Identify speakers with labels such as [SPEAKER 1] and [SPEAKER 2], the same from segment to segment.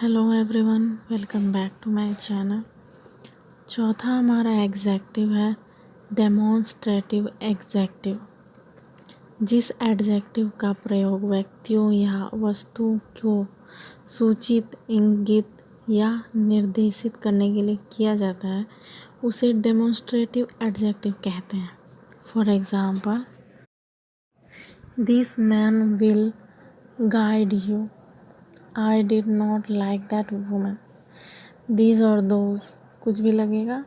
[SPEAKER 1] Hello everyone, welcome back to my channel. चौथा हमारा executive है डेमोन्स्ट्रेटिव एग्जेक्टिव। जिस एडजेक्टिव का प्रयोग व्यक्तियों या वस्तुओं को सूचित, इंगित या निर्देशित करने के लिए किया जाता है उसे डेमोन्स्ट्रेटिव एडजेक्टिव कहते हैं। For example, this man will guide you. I did not like that woman. These or those कुछ भी लगेगा।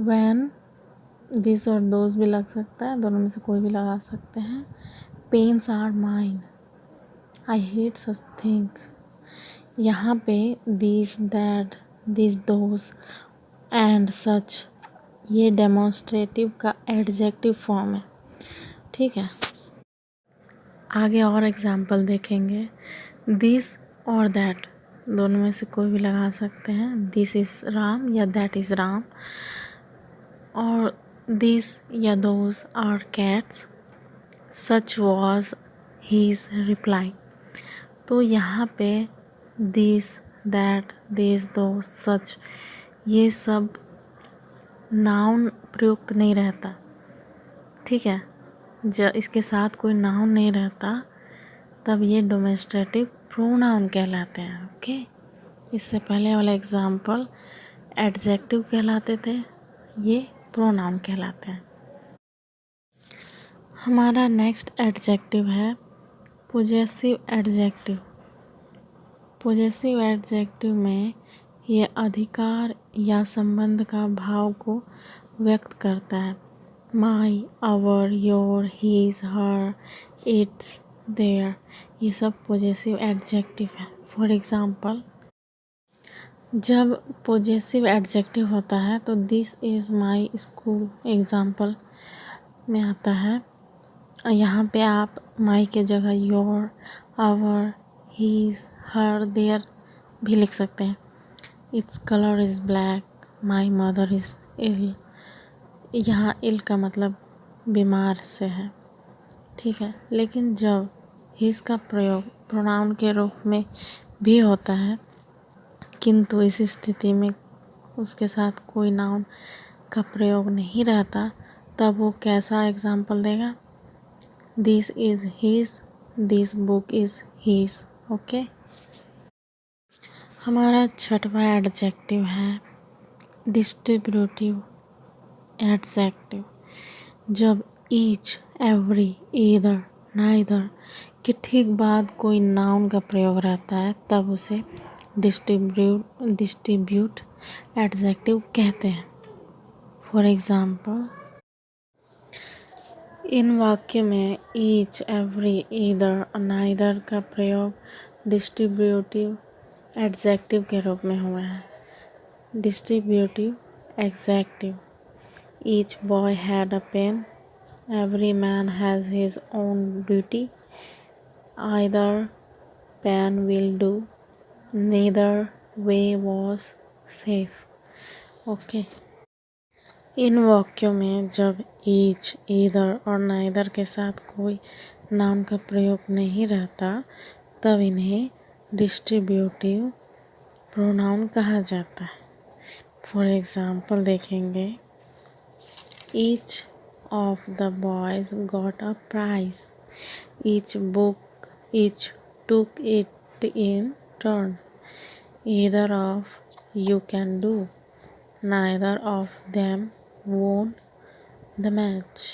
[SPEAKER 1] When this और those भी लग सकता है, दोनों में से कोई भी लगा सकते हैं। Pains are mine. I hate such thing. यहाँ पे these, that, these, those and such ये डेमोन्स्ट्रेटिव का एडजेक्टिव फॉर्म है। ठीक है, आगे और एग्जाम्पल देखेंगे। दिस और दैट दोनों में से कोई भी लगा सकते हैं। दिस इज़ राम या दैट इज़ राम, और दिस या those are cats, such was his reply. तो यहाँ पे this, that, this, those, such ये सब नाउन प्रयुक्त नहीं रहता। ठीक है, जब इसके साथ कोई नाउन नहीं रहता तब ये डेमोन्स्ट्रेटिव प्रोनाउन कहलाते हैं। ओके, इससे पहले वाला एग्जाम्पल एडजेक्टिव कहलाते थे, ये प्रोनाउन कहलाते हैं। हमारा नेक्स्ट एडजेक्टिव है पोजेसिव एडजेक्टिव। पोजेसिव एडजेक्टिव में ये अधिकार या संबंध का भाव को व्यक्त करता है। My, our, your, his, her, its, their ये सब पोजेसिव एडजेक्टिव है। फॉर एग्जाम्पल, जब पोजेसिव एडजेक्टिव होता है तो this is my school example में आता है। यहाँ पे आप माई के जगह your, our, his, her, their भी लिख सकते हैं। Its colour is black, my mother is ill. यहाँ इल का मतलब बीमार से है। ठीक है, लेकिन जब हिज का प्रयोग प्रोनाउन के रूप में भी होता है किंतु इस स्थिति में उसके साथ कोई नाउन का प्रयोग नहीं रहता, तब वो कैसा एग्जाम्पल देगा? This is his, this book is his. Okay, हमारा छठवां एडजेक्टिव है डिस्ट्रीब्यूटिव एडजेक्टिव। जब ईच, एवरी, ईदर, नाइदर के ठीक बाद कोई नाउन का प्रयोग रहता है तब उसे डिस्ट्रीब्यूट एडजेक्टिव कहते हैं। फॉर एग्जाम्पल, इन वाक्य में ईच, एवरी, ईदर और नाइदर का प्रयोग डिस्ट्रीब्यूटिव एडजेक्टिव के रूप में हुआ है। Distributive adjective, each boy had a pen, every man has his own duty, either pen will do, neither way was safe. Okay, इन वाक्यों में जब ईच, ईदर और नाइदर के साथ कोई नाउन का प्रयोग नहीं रहता तब इन्हें डिस्ट्रीब्यूटिव प्रोनाउन कहा जाता है। फॉर एग्जाम्पल देखेंगे, each of the boys got a prize. Each took it in turn. Either of you can do. Neither of them won the match.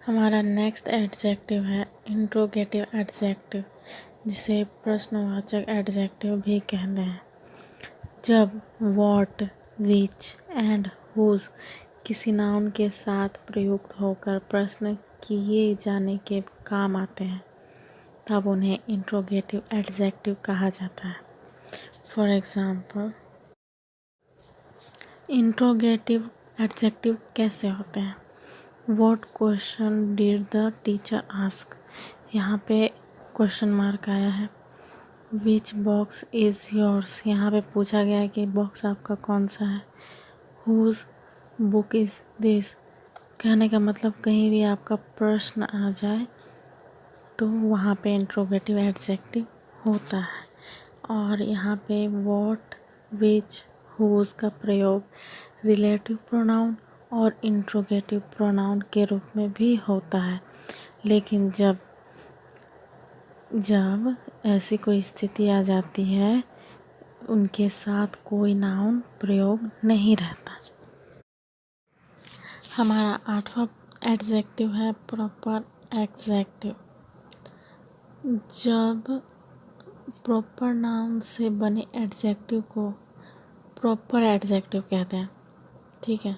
[SPEAKER 1] हमारा नेक्स्ट एडजेक्टिव है इंट्रोगेटिव एडजेक्टिव, जिसे प्रश्नवाचक adjective भी कहते हैं। जब what, which and whose किसी noun के साथ प्रयुक्त होकर प्रश्न किए जाने के काम आते हैं तब उन्हें इंट्रोगेटिव एडजेक्टिव कहा जाता है। फॉर एग्जाम्पल, इंट्रोगेटिव एडजेक्टिव कैसे होते हैं? What question did the teacher ask, यहाँ पे क्वेश्चन मार्क आया है। विच बॉक्स इज़ योर्स, यहाँ पे पूछा गया है कि बॉक्स आपका कौन सा है। हुज बुक इज़ दिस, कहने का मतलब कहीं भी आपका प्रश्न आ जाए तो वहाँ पे इंट्रोगेटिव एडजेक्टिव होता है। और यहाँ पे वॉट, विच, हुज का प्रयोग रिलेटिव प्रोनाउन और इंट्रोगेटिव प्रोनाउन के रूप में भी होता है। लेकिन जब ऐसी कोई स्थिति आ जाती है, उनके साथ कोई नाउन प्रयोग नहीं रहता। हमारा 8वां एडजेक्टिव है प्रॉपर एग्जेक्टिव। जब प्रॉपर नाउन से बने एडजेक्टिव को प्रॉपर एडजेक्टिव कहते हैं। ठीक है।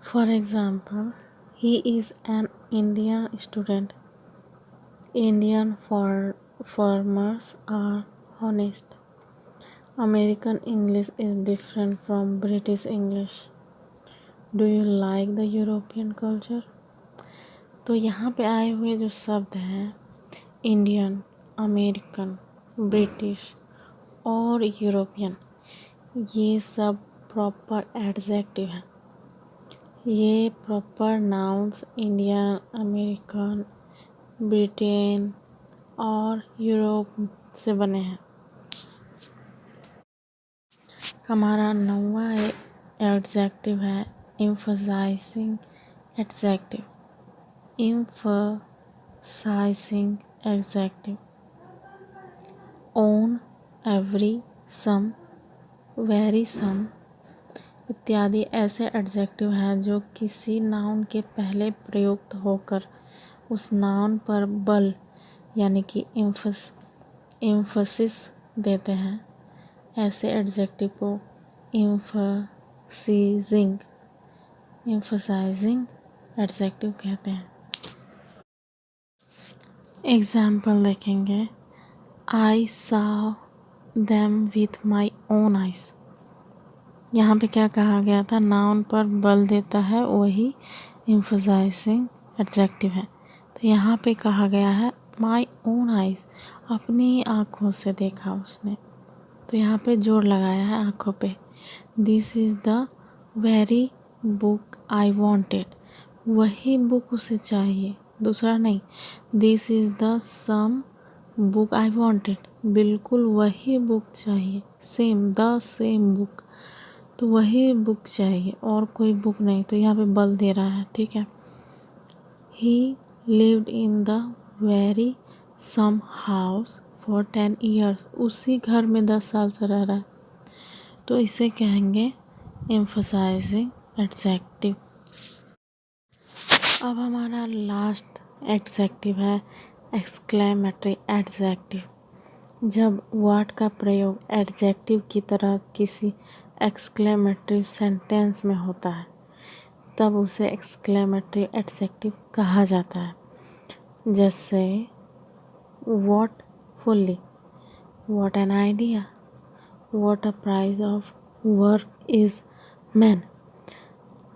[SPEAKER 1] For example, he is an Indian student. Indian farmers are honest. American English is different from British English. Do you like the European culture? तो यहाँ पे आए हुए जो शब्द हैं इंडियन, अमेरिकन, ब्रिटिश और यूरोपियन, ये सब प्रॉपर एडजेक्टिव हैं। ये proper nouns Indian, American, Britain और यूरोप से बने हैं। हमारा 9वां एडजेक्टिव है emphasising adjective. Emphasising adjective. Own, every, some, very, some इत्यादि ऐसे एडजेक्टिव हैं जो किसी नाउन के पहले प्रयुक्त होकर उस नाउन पर बल यानी कि एम्फसिस देते हैं। ऐसे एडजेक्टिव को एम्फसाइजिंग एडजेक्टिव कहते हैं। एग्जाम्पल देखेंगे, आई saw them with my own eyes। यहाँ पे क्या कहा गया था, नाउन पर बल देता है वही एम्फसाइजिंग एडजेक्टिव है। तो यहाँ पे कहा गया है माई ओन आइज, अपनी आँखों से देखा उसने, तो यहाँ पे जोर लगाया है आँखों पे। This is the very book I wanted, वही बुक उसे चाहिए, दूसरा नहीं। This is the same book I wanted, बिल्कुल वही बुक चाहिए। सेम, द सेम बुक, तो वही बुक चाहिए और कोई बुक नहीं, तो यहाँ पे बल दे रहा है। ठीक है। ही lived in the very same house for 10 years, उसी घर में 10 साल से रह रहा है, तो इसे कहेंगे एम्फसाइजिंग एडजेक्टिव। अब हमारा लास्ट एडजेक्टिव है एक्सक्लेमेटरी एडजेक्टिव। जब वर्ड का प्रयोग एडजेक्टिव की तरह किसी एक्सक्लेमेटरी सेंटेंस में होता है, तब उसे एक्सक्लेमेटरी एडजेक्टिव कहा जाता है। जैसे what fully, what an idea, what a price of work is man.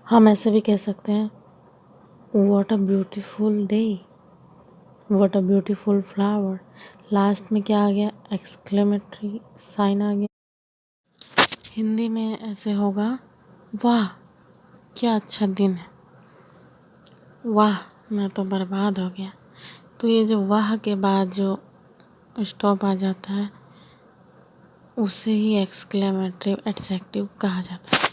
[SPEAKER 1] हम ऐसे भी कह सकते हैं what a beautiful day, what a beautiful flower. Last में क्या आ गया, एक्सक्लेमेटरी साइन आ गया। हिंदी में ऐसे होगा, वाह क्या अच्छा दिन है, वाह मैं तो बर्बाद हो गया। तो ये जो वाह के बाद जो स्टॉप आ जाता है, उसे ही एक्सक्लेमेटरी एडजेक्टिव कहा जाता है।